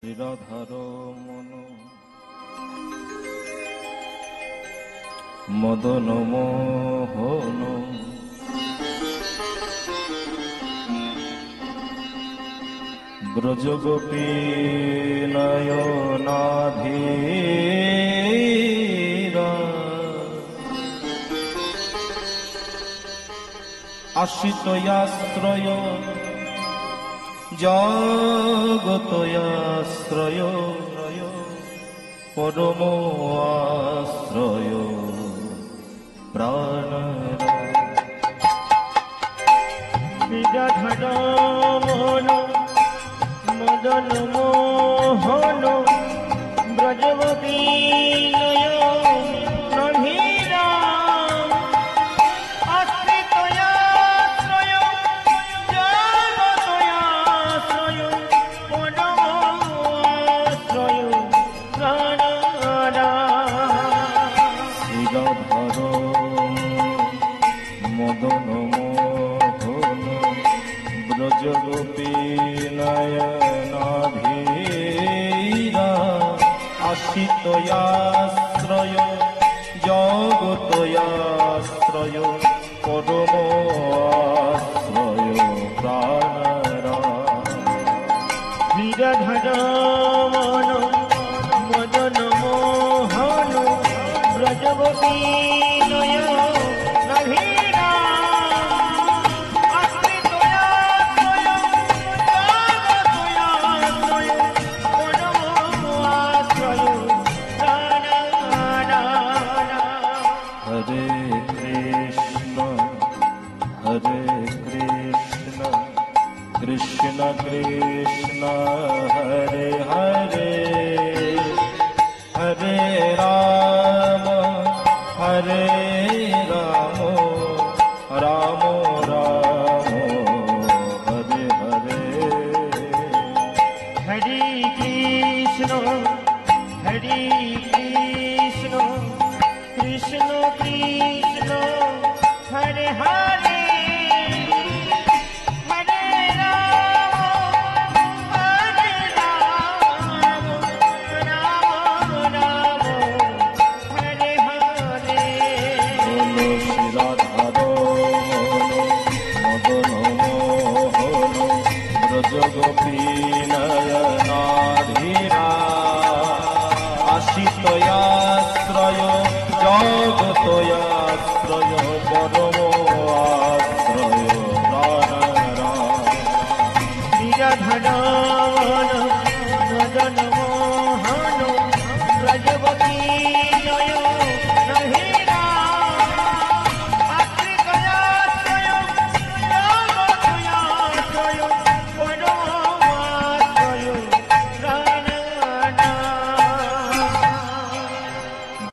রাধার মন মদন মোহন ব্রজগোপী নয়নাধীরা আশ্রিতয়াশ্রয় জগতয়াশ্রয় পরম আশ্রয় প্রাণ বিরাধর মন মদন মোহন ব্রজগোপী নয়নাধীরা আশ্রিতয়াশ্রয় জগতয়াশ্রয় পরম আশ্রয় প্রাণারা। শ্রীরাধার মদন মোহন ব্রজগোপী নয়নাধীরা আশ্রিতয়াশ্রয় জগতয়াশ্রয় পরম আশ্রয় প্রাণরা। বিরাধর মন মদন মোহন ব্রজগোপী নয়নাধীরা আশ্রিতয়াশ্রয় জগতয়াশ্রয় পরম আশ্রয় প্রাণারা। হরে কৃষ্ণ কৃষ্ণ কৃষ্ণ হরে হরে হরে রাম রাম রাম হরে হরে। হরে কৃষ্ণ কৃষ্ণ কৃষ্ণ হরে হরে হরে রাম রাম রাম হরে হরে। বলো শ্রীরাধার মদন মোহন ব্রজগোপী নয়নাধীরা আশ্রিতয়াশ্রয় জগতয়াশ্রয় পরম আশ্রয় প্রাণরা। বিরাধর মদন